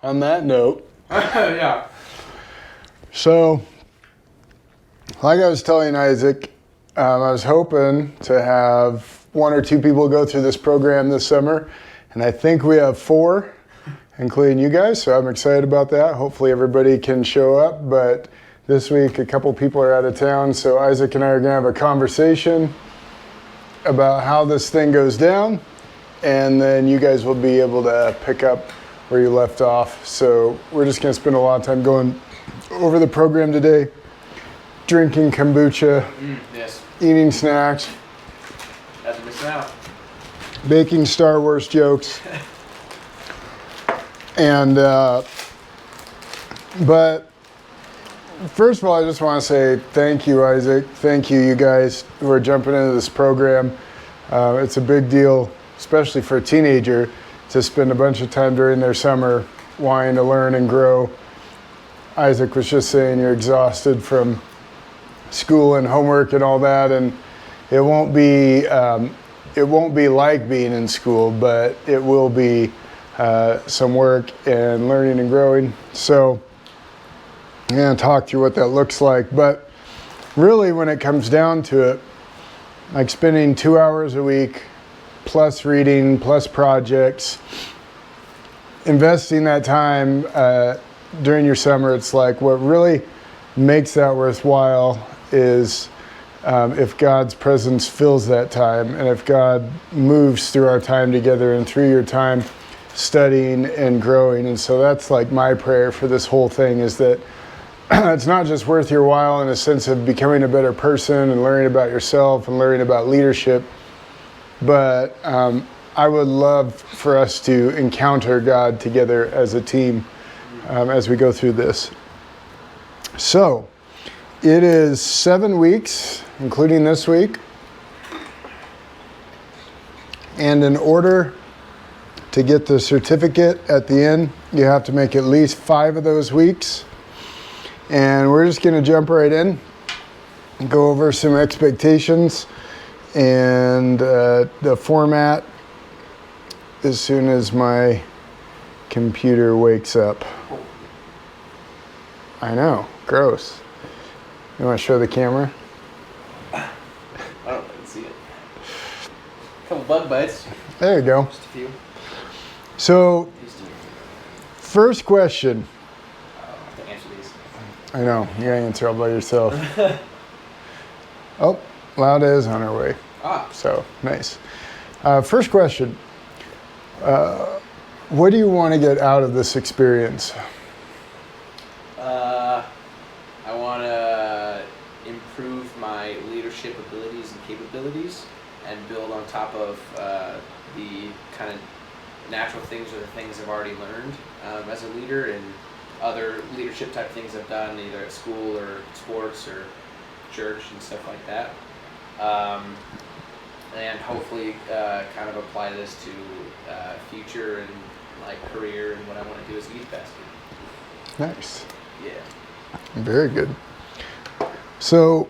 on that note, Yeah. so like I was telling Isaac, I was hoping to have 1 or 2 people go through this program this summer, and I think we have 4, including you guys, so I'm excited about that. Hopefully everybody can show up, but this week a couple people are out of town, so Isaac and I are going to have a conversation about how this thing goes down, and then you guys will be able to pick up where you left off. So we're just going to spend a lot of time going over the program today, drinking kombucha, Yes. eating snacks, Hasn't missed out. making Star Wars jokes. And, but first of all, I just want to say thank you, Isaac. Thank you, you guys who are jumping into this program. It's a big deal, especially for a teenager, to spend a bunch of time during their summer wanting to learn and grow. Isaac was just saying you're exhausted from school and homework and all that, and it won't be like being in school, but it will be some work and learning and growing. So I'm going to talk through what that looks like. But really, when it comes down to it, like spending 2 hours a week, plus reading, plus projects, investing that time during your summer, it's like what really makes that worthwhile is if God's presence fills that time, and if God moves through our time together and through your time studying and growing. And so that's like my prayer for this whole thing, is that it's not just worth your while in a sense of becoming a better person and learning about yourself and learning about leadership, but I would love for us to encounter God together as a team as we go through this. So it is 7 weeks, including this week. And in order to get the certificate at the end, you have to make at least 5 of those weeks. And we're just going to jump right in and go over some expectations and the format as soon as my computer wakes up. I know, gross. You want to show the camera? I don't really see it. Couple bug bites. There you go. Just a few. So, first question. I have to answer these. I know, you gotta answer all by yourself. Oh, Lauda is on her way. So, nice. First question. What do you want to get out of this experience? I want to improve my leadership abilities and capabilities and build on top of the kind of natural things or the things I've already learned as a leader and other leadership type things I've done either at school or sports or church and stuff like that. And hopefully kind of apply this to future and like career and what I want to do as a youth pastor. Nice. Yeah. Very good. So,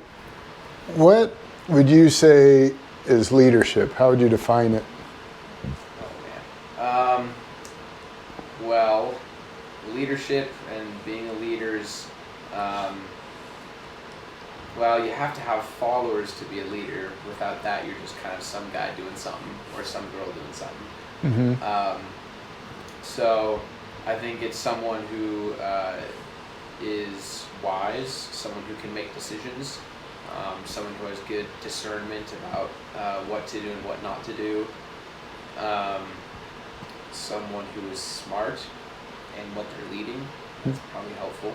what would you say is leadership? How would you define it? Oh man. Well, leadership and being a leader is, well, you have to have followers to be a leader. Without that, you're just kind of some guy doing something or some girl doing something. Mm-hmm. So I think it's someone who is wise, someone who can make decisions, someone who has good discernment about what to do and what not to do, someone who is smart in what they're leading. That's probably helpful.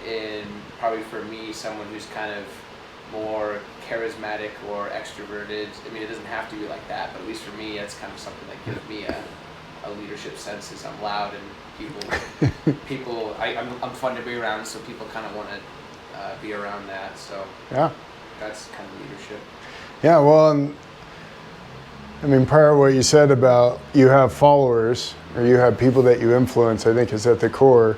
And probably for me, someone who's kind of more charismatic or extroverted. I mean, it doesn't have to be like that, but at least for me, that's kind of something that gives me a leadership sense. Is I'm loud and people. I'm fun to be around, so people kind of want to be around that. So Yeah. that's kind of leadership. Yeah, well, I mean, part of what you said about you have followers or you have people that you influence, I think is at the core.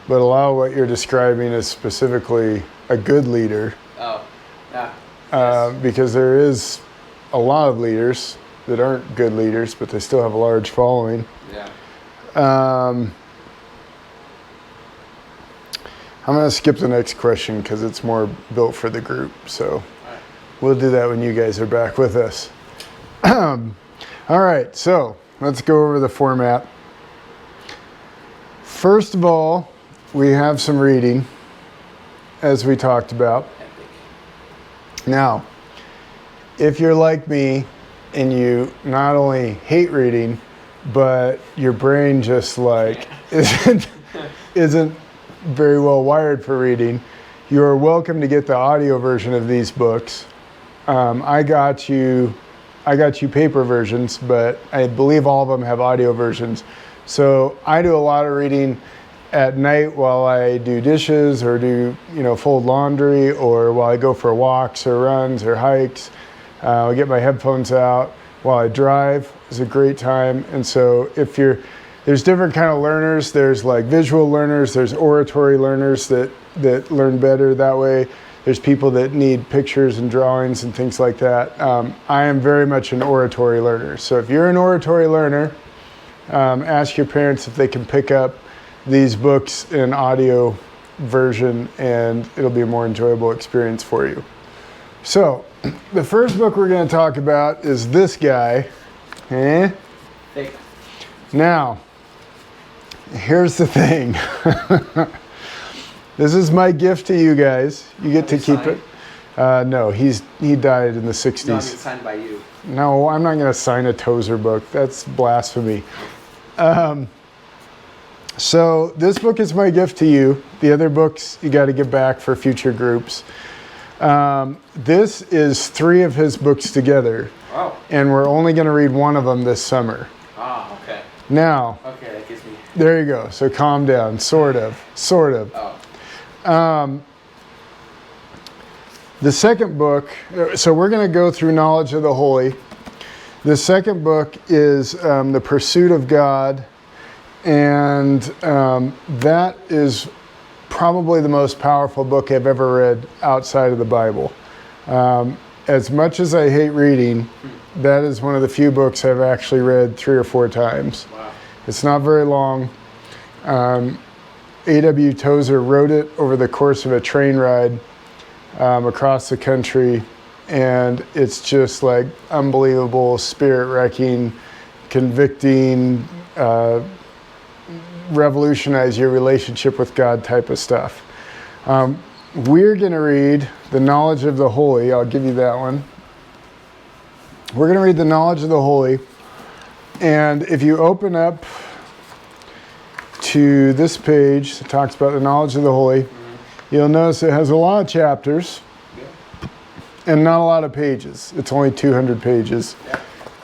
But a lot of what you're describing is specifically a good leader. Oh, yeah. Yes. Because there is a lot of leaders that aren't good leaders, but they still have a large following. I'm going to skip the next question because it's more built for the group. So we'll do that when you guys are back with us. All right, so let's go over the format. First of all, we have some reading, as we talked about. Now, if you're like me and you not only hate reading, but your brain just like isn't very well wired for reading, you are welcome to get the audio version of these books. I got you paper versions, but I believe all of them have audio versions. So I do a lot of reading at night while I do dishes or do, fold laundry, or while I go for walks or runs or hikes. I get my headphones out while I drive. It's a great time. And so there's different kind of learners. There's like visual learners. There's oratory learners that learn better that way. There's people that need pictures and drawings and things like that. I am very much an oratory learner. So if you're an oratory learner, ask your parents if they can pick up these books in audio version, and it'll be a more enjoyable experience for you. So the first book we're going to talk about is this guy. Now, here's the thing. This is my gift to you guys. You get to keep it. No, he died in the 60s. No, I mean signed by you. No, I'm not going to sign a Tozer book. That's blasphemy. So this book is my gift to you. The other books you got to give back for future groups. This is 3 of his books together. Oh. And we're only going to read one of them this summer. Ah, okay. Now. Okay, that gives me. There you go. So calm down. Sort of. Oh. The second book, so we're going to go through Knowledge of the Holy. The second book is The Pursuit of God, and that is probably the most powerful book I've ever read outside of the Bible. As much as I hate reading, that is one of the few books I've actually read 3 or 4 times. Wow. It's not very long. A.W. Tozer wrote it over the course of a train ride across the country, and it's just like unbelievable, spirit-wrecking, convicting, revolutionize your relationship with God type of stuff. We're going to read The Knowledge of the Holy. I'll give you that one. We're going to read The Knowledge of the Holy, and if you open up to this page that talks about the knowledge of the Holy, you'll notice it has a lot of chapters and not a lot of pages. It's only 200 pages.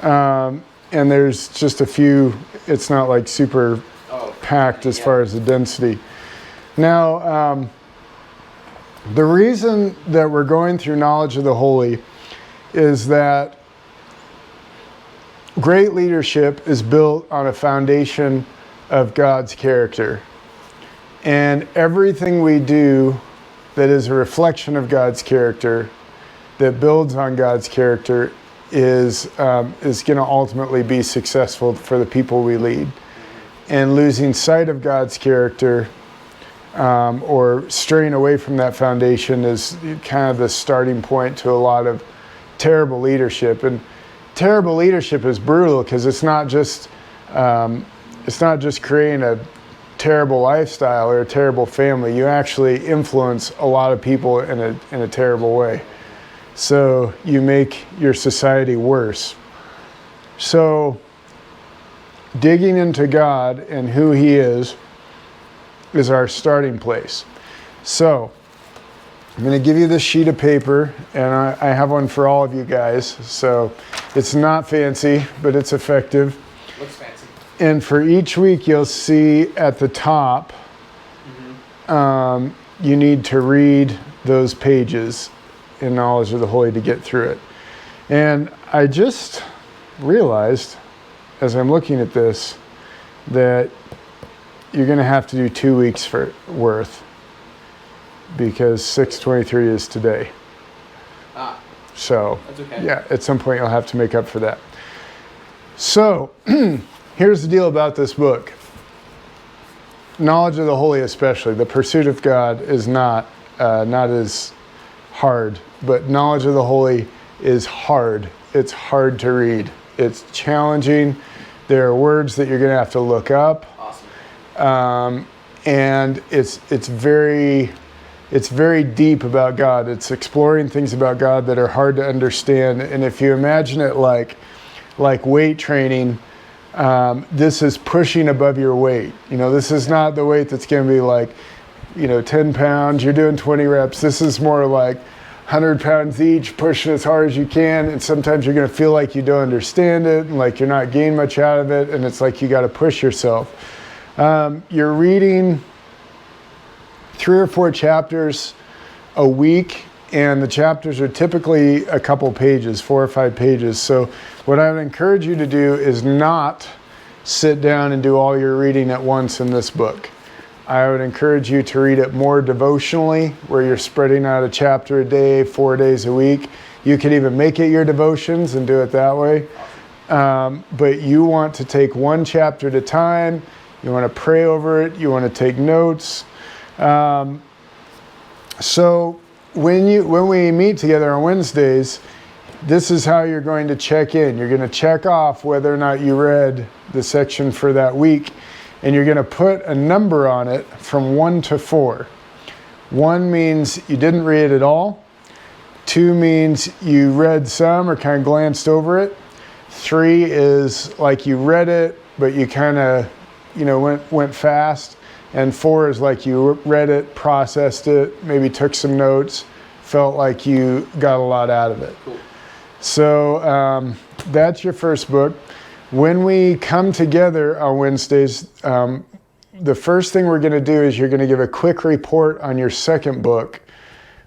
And there's just a few, it's not like super packed as far as the density. Now, the reason that we're going through Knowledge of the Holy is that great leadership is built on a foundation of God's character. And everything we do that is a reflection of God's character, that builds on God's character, is going to ultimately be successful for the people we lead. And losing sight of God's character or straying away from that foundation is kind of the starting point to a lot of terrible leadership. And terrible leadership is brutal because it's not just creating a terrible lifestyle or a terrible family. You actually influence a lot of people in a terrible way. So you make your society worse. So digging into God and who He is our starting place. So I'm going to give you this sheet of paper, and I have one for all of you guys. So it's not fancy, but it's effective. Looks fancy. And for each week, you'll see at the top, you need to read those pages in Knowledge of the Holy to get through it. And I just realized, as I'm looking at this, that you're going to have to do 2 weeks worth, because 6/23 is today. So, that's okay. Yeah, at some point you'll have to make up for that. So, here's the deal about this book. knowledge of the holy especially, the pursuit of God is not as hard, but knowledge of the holy is hard. It's hard to read. It's challenging. There are words that you're going to have to look up. Awesome. And it's very deep about God. It's exploring things about God that are hard to understand. And if you imagine it like weight training, this is pushing above your weight. This is not the weight that's going to be like, 10 pounds, you're doing 20 reps. This is more like 100 pounds each, pushing as hard as you can. And sometimes you're going to feel like you don't understand it and like you're not getting much out of it. And it's like you got to push yourself. You're reading 3 or 4 chapters a week, and the chapters are typically a couple pages, 4 or 5 pages. So what I would encourage you to do is not sit down and do all your reading at once in this book. I would encourage you to read it more devotionally, where you're spreading out a chapter a day, 4 days a week. You could even make it your devotions and do it that way. But you want to take one chapter at a time. You want to pray over it. You want to take notes. So when we meet together on Wednesdays, this is how you're going to check in. You're going to check off whether or not you read the section for that week, and you're going to put a number on it from 1 to 4. 1 means you didn't read it at all. 2 means you read some or kind of glanced over it. 3 is like you read it, but you kind of, went fast. And 4 is like you read it, processed it, maybe took some notes, felt like you got a lot out of it. Cool. So that's your first book. When we come together on Wednesdays, the first thing we're going to do is you're going to give a quick report on your second book,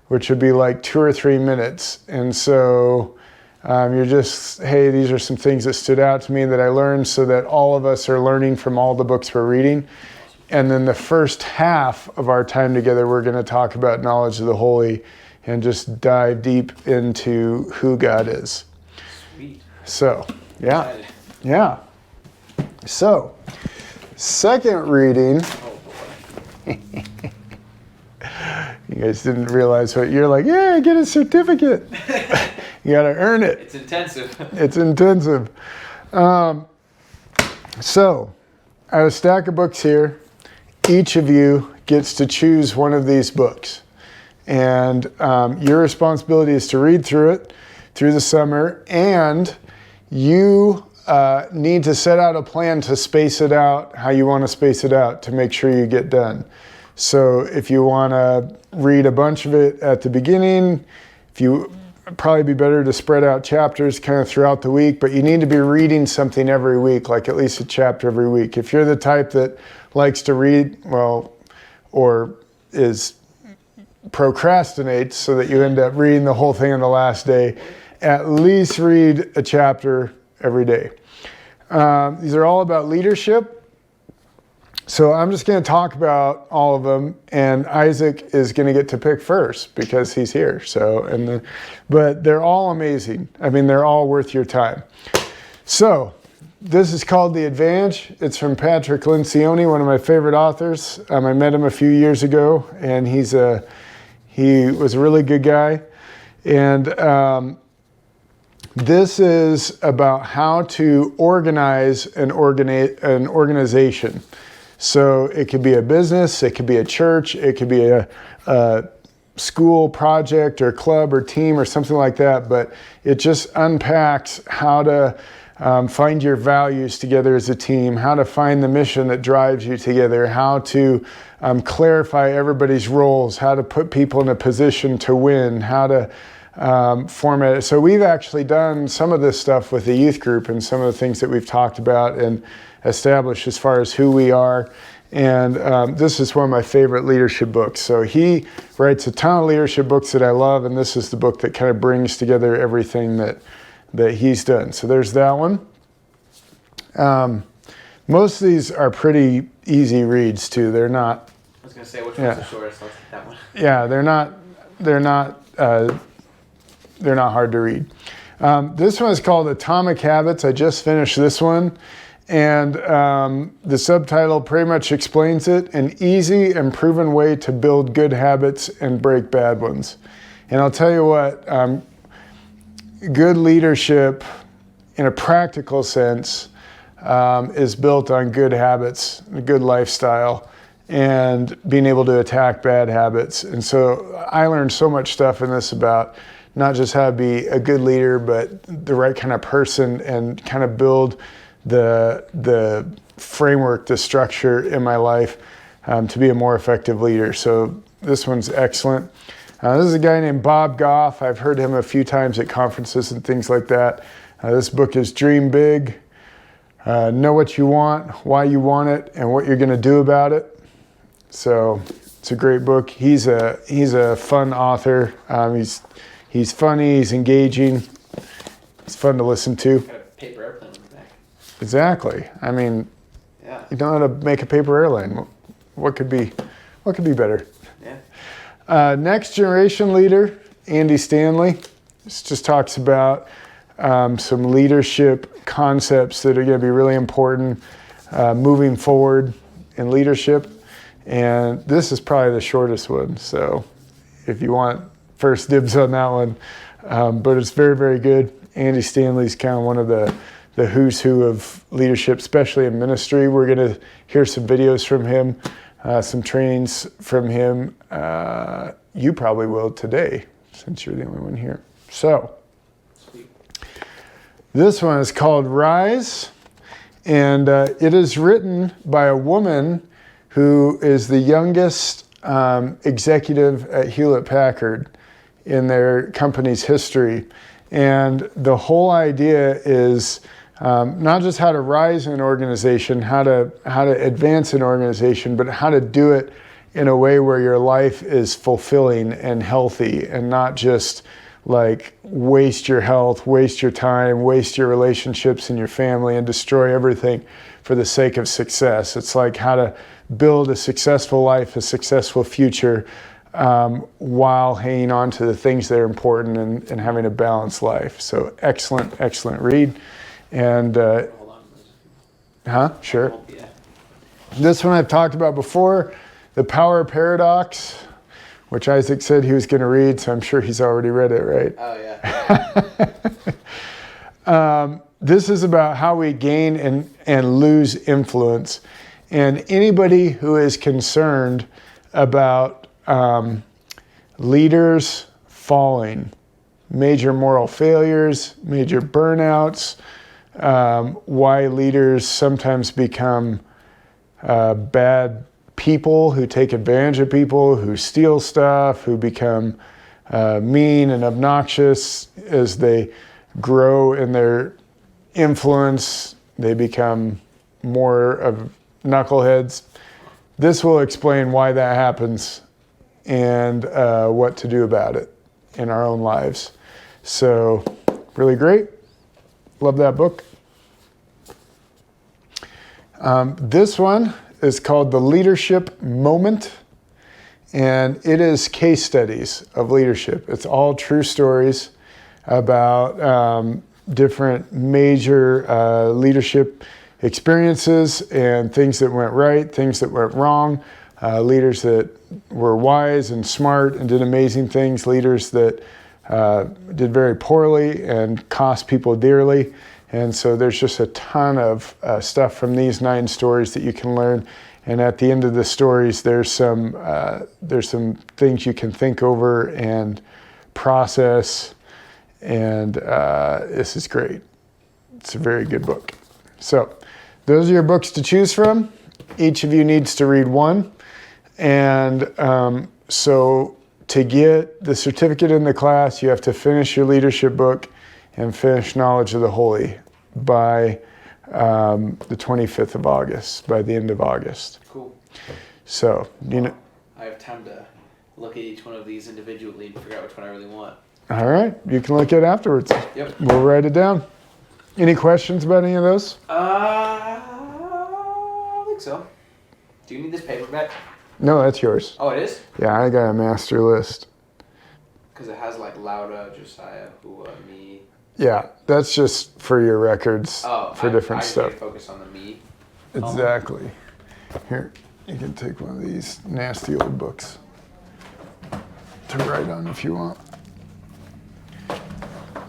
which would be like 2 or 3 minutes. And so you're just, hey, these are some things that stood out to me that I learned, so that all of us are learning from all the books we're reading. And then the first half of our time together, we're going to talk about knowledge of the holy and just dive deep into who God is. Sweet. So, yeah. So, second reading. Oh boy. You guys didn't realize what you're like, yeah, get a certificate. You got to earn it. It's intensive. It's intensive. So, I have a stack of books here. Each of you gets to choose one of these books. And your responsibility is to read through it through the summer. And you need to set out a plan to space it out how you want to space it out to make sure you get done. So if you want to read a bunch of it at the beginning, probably be better to spread out chapters kind of throughout the week, but you need to be reading something every week, like at least a chapter every week. If you're the type that likes to read, or procrastinates so that you end up reading the whole thing on the last day, at least read a chapter every day. These are all about leadership. So I'm just going to talk about all of them, and Isaac is going to get to pick first because he's here. But they're all amazing. I mean, they're all worth your time. So this is called The Advantage. It's from Patrick Lencioni, one of my favorite authors. I met him a few years ago, and he was a really good guy. And this is about how to organize an organization. So it could be a business, it could be a church, it could be a school project or club or team or something like that. But it just unpacks how to find your values together as a team, how to find the mission that drives you together, how to clarify everybody's roles, how to put people in a position to win, how to format it. So we've actually done some of this stuff with the youth group and some of the things that we've talked about and established as far as who we are. And this is one of my favorite leadership books. So he writes a ton of leadership books that I love, and this is the book that kind of brings together everything that he's done. So there's that one. Most of these are pretty easy reads too. They're not. I was going to say, which one's the shortest? Let's take that one. Yeah, they're not hard to read. This one is called Atomic Habits. I just finished this one, And the subtitle pretty much explains it: an easy and proven way to build good habits and break bad ones. And I'll tell you what, good leadership in a practical sense is built on good habits, a good lifestyle, and being able to attack bad habits. And so I learned so much stuff in this about not just how to be a good leader, but the right kind of person, and kind of build the framework, the structure in my life to be a more effective leader. So this one's excellent. This is a guy named Bob Goff. I've heard him a few times at conferences and things like that. This book is Dream Big, Know What You Want, Why You Want It, and What You're going to Do About It. So it's a great book. He's a fun author. He's funny, he's engaging, it's fun to listen to. Got a paper airplane on the back. Exactly. I mean, Yeah. you know how to make a paper airline. What could be better? Yeah. Next generation leader, Andy Stanley. This just talks about some leadership concepts that are going to be really important moving forward in leadership. And this is probably the shortest one. So if you want first dibs on that one, but it's very, very good. Andy Stanley's kind of one of the who's who of leadership, especially in ministry. We're going to hear some videos from him, some trainings from him. You probably will today, since you're the only one here. So Sweet. this one is called Rise, and it is written by a woman who is the youngest executive at Hewlett-Packard in their company's history. And the whole idea is not just how to rise in an organization, how to advance an organization, but how to do it in a way where your life is fulfilling and healthy, and not just like waste your health, waste your time, waste your relationships and your family, and destroy everything for the sake of success. It's like how to build a successful life, a successful future, while hanging on to the things that are important, and having a balanced life. So excellent read. And Hold on. sure. Yeah. This one I've talked about before, The Power Paradox, which Isaac said he was going to read, so I'm sure he's already read it, right? Oh yeah. This is about how we gain and lose influence. And anybody who is concerned about leaders falling, major moral failures, major burnouts, why leaders sometimes become bad people who take advantage of people, who steal stuff, who become mean and obnoxious as they grow in their influence, they become more of knuckleheads. This will explain why that happens and what to do about it in our own lives. So, really great. Love that book. This one is called The Leadership Moment, and it is case studies of leadership. It's all true stories about different major leadership experiences and things that went right, things that went wrong, leaders that were wise and smart and did amazing things, leaders that did very poorly and cost people dearly. And so there's just a ton of stuff from these 9 stories that you can learn. And at the end of the stories, there's some things you can think over and process. And this is great. It's a very good book. So those are your books to choose from. Each of you needs to read one. And so to get the certificate in the class, you have to finish your leadership book and finish Knowledge of the Holy by the 25th of August, by the end of August. Cool. So, you know. I have time to look at each one of these individually and figure out which one I really want. All right, you can look at it afterwards. Yep. We'll write it down. Any questions about any of those? I think so. Do you need this paperback? No, that's yours. Oh, it is? Yeah, I got a master list. Because it has like Lauda, Josiah, Hua, me. Yeah, that's just for your records Oh, for different I stuff. focus on the me. Exactly. Here, you can take one of these nasty old books to write on if you want.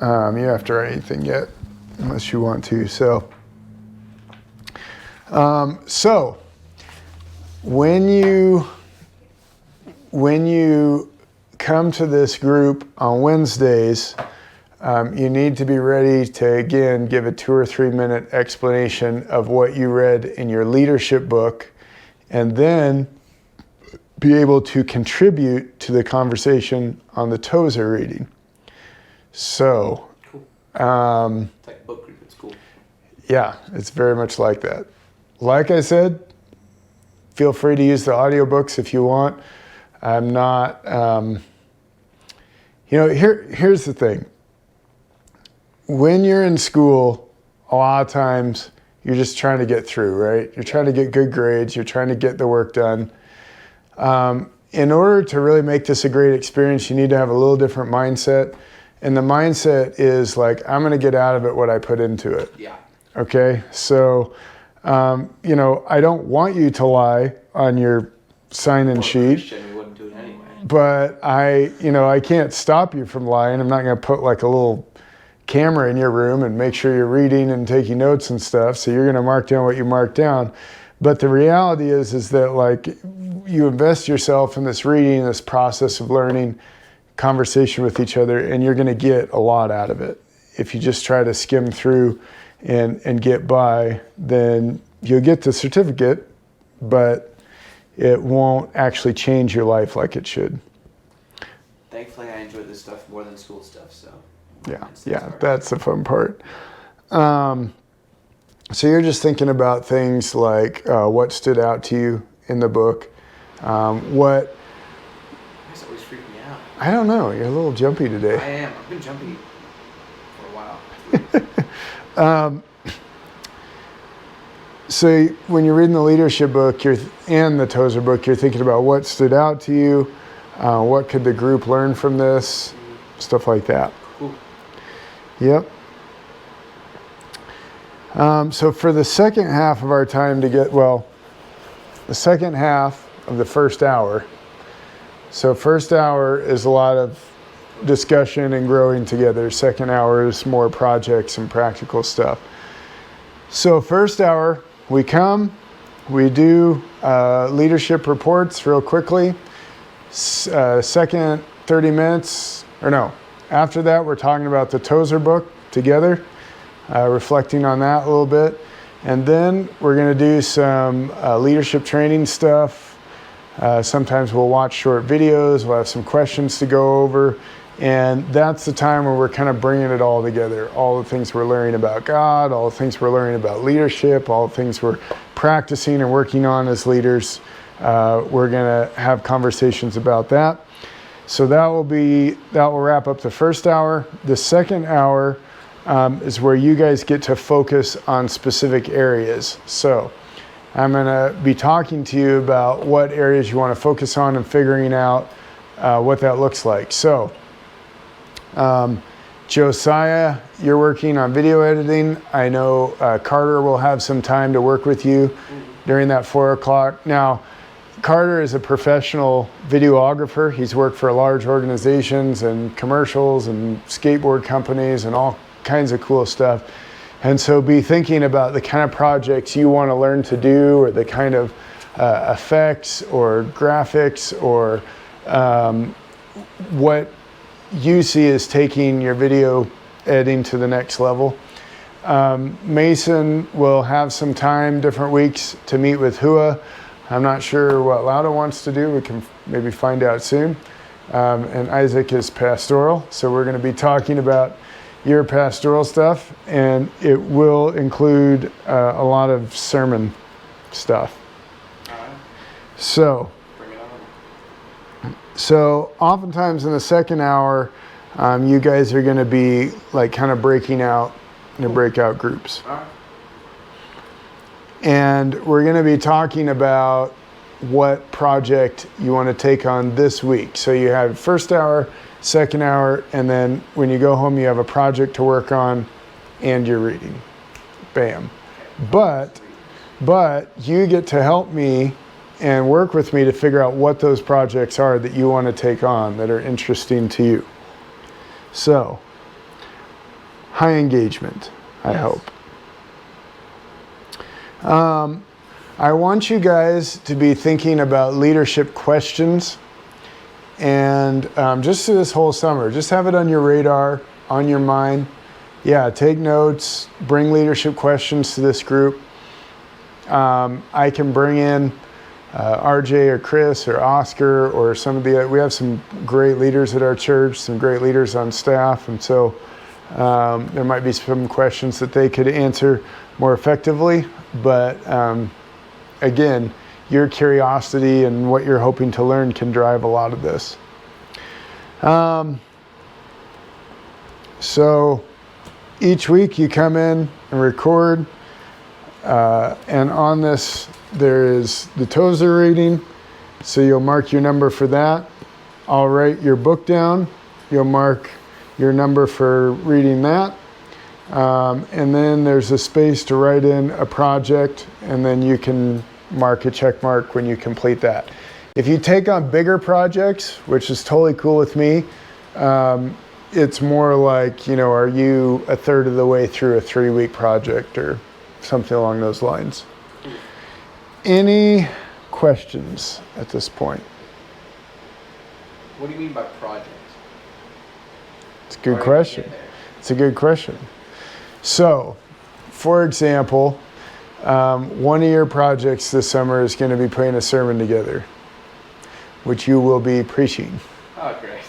You have to write anything yet, unless you want to. So when you come to this group on Wednesdays, you need to be ready to, again, give a 2 or 3 minute explanation of what you read in your leadership book, and then be able to contribute to the conversation on the Tozer reading. So, Cool. It's like a book group. It's cool. yeah, it's very much like that. Like I said, feel free to use the audiobooks if you want. I'm not, here's the thing. When you're in school, a lot of times you're just trying to get through, right? You're trying to get good grades. You're trying to get the work done. In order to really make this a great experience, you need to have a little different mindset. And the mindset is like, I'm going to get out of it what I put into it. Yeah. Okay? So, I don't want you to lie on your sign-in sheet. Christian, we wouldn't do it anyway. But I can't stop you from lying. I'm not going to put like a little camera in your room and make sure you're reading and taking notes and stuff. So you're going to mark down what you mark down. But the reality is that like you invest yourself in this reading, this process of learning, conversation with each other, and you're going to get a lot out of it. If you just try to skim through and get by, then you'll get the certificate, but it won't actually change your life like it should. Thankfully, I enjoy this stuff more than school stuff. So. Yeah, that's the fun part. So you're just thinking about things like what stood out to you in the book. What? It's always freaking me out. I don't know. You're a little jumpy today. I am. I've been jumpy for a while. So when you're reading the leadership book and the Tozer book, you're thinking about what stood out to you, what could the group learn from this, stuff like that. Cool. Yep. So for the second half of our time the second half of the first hour. So first hour is a lot of discussion and growing together. Second hour is more projects and practical stuff. So first hour, we do leadership reports real quickly. Second 30 minutes, after that, we're talking about the Tozer book together, reflecting on that a little bit. And then we're going to do some leadership training stuff. Sometimes we'll watch short videos. We'll have some questions to go over. And that's the time where we're kind of bringing it all together. All the things we're learning about God, all the things we're learning about leadership, all the things we're practicing and working on as leaders. We're going to have conversations about that. So that will wrap up the first hour. The second hour is where you guys get to focus on specific areas. So I'm going to be talking to you about what areas you want to focus on and figuring out what that looks like. So Josiah, you're working on video editing. I know Carter will have some time to work with you during that 4 o'clock. Now, Carter is a professional videographer. He's worked for large organizations and commercials and skateboard companies and all kinds of cool stuff. And so be thinking about the kind of projects you want to learn to do, or the kind of effects or graphics or what you see as taking your video editing to the next level. Mason will have some time different weeks to meet with Hua. I'm not sure what Lauda wants to do. We can maybe find out soon. And Isaac is pastoral, so we're going to be talking about your pastoral stuff, and it will include a lot of sermon stuff. So oftentimes in the second hour, you guys are going to be like kind of breaking out into breakout groups. And we're going to be talking about what project you want to take on this week. So you have first hour, second hour, and then when you go home, you have a project to work on and you're reading. Bam. But you get to help me and work with me to figure out what those projects are that you want to take on that are interesting to you. So, high engagement, I hope. I want you guys to be thinking about leadership questions, and just through this whole summer, just have it on your radar, on your mind. Yeah, take notes, bring leadership questions to this group. I can bring in RJ or Chris or Oscar or some of the, we have some great leaders at our church, some great leaders on staff, and so there might be some questions that they could answer more effectively, but again, your curiosity and what you're hoping to learn can drive a lot of this. So each week you come in and record, and on this there is the Tozer reading, so you'll mark your number for that. I'll write your book down, you'll mark your number for reading that, and then there's a space to write in a project, and then you can mark a check mark when you complete that. If you take on bigger projects, which is totally cool with me, it's more like, you know, are you a third of the way through a 3-week project or something along those lines. Any questions at this point? What do you mean by project? It's a good question. It's a good question. So, for example, one of your projects this summer is going to be putting a sermon together, which you will be preaching. Oh, great.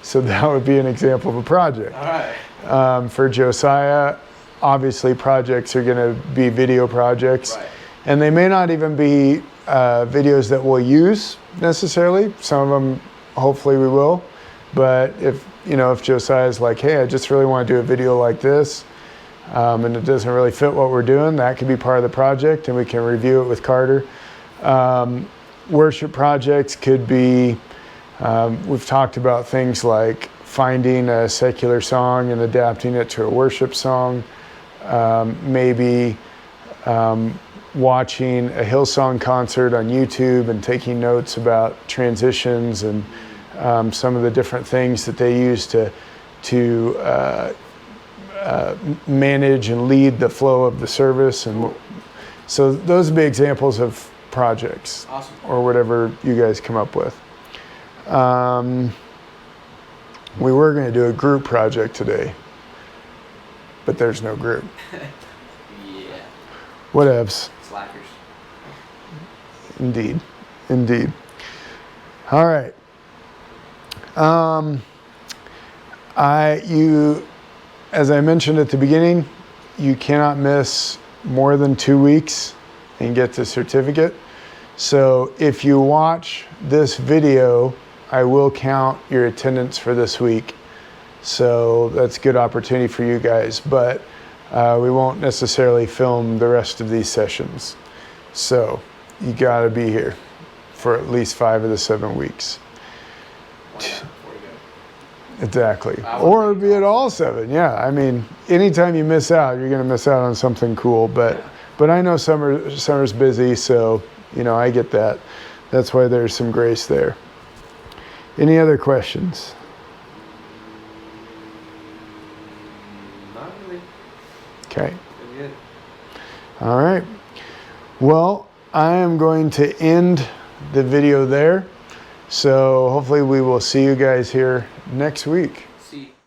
So that would be an example of a project. All right. For Josiah, obviously projects are going to be video projects. Right. And they may not even be videos that we'll use necessarily. Some of them, hopefully we will. But if Josiah's like, hey, I just really want to do a video like this, and it doesn't really fit what we're doing, that could be part of the project, and we can review it with Carter. Worship projects could be, we've talked about things like finding a secular song and adapting it to a worship song, maybe watching a Hillsong concert on YouTube and taking notes about transitions and some of the different things that they use to manage and lead the flow of the service. And so those would be examples of projects. Awesome. Or whatever you guys come up with. We were going to do a group project today, but there's no group. Yeah. Whatevs. Slackers. Indeed. All right. As I mentioned at the beginning, you cannot miss more than 2 weeks and get the certificate. So if you watch this video, I will count your attendance for this week. So that's a good opportunity for you guys, but we won't necessarily film the rest of these sessions. So you gotta be here for at least 5 of the 7 weeks. Exactly. Or be at all 7. Yeah. I mean, anytime you miss out, you're going to miss out on something cool. But I know summer's busy, so I get that. That's why there's some grace there. Any other questions? Not really. Okay. Good. All right. Well, I am going to end the video there. So hopefully we will see you guys here next week.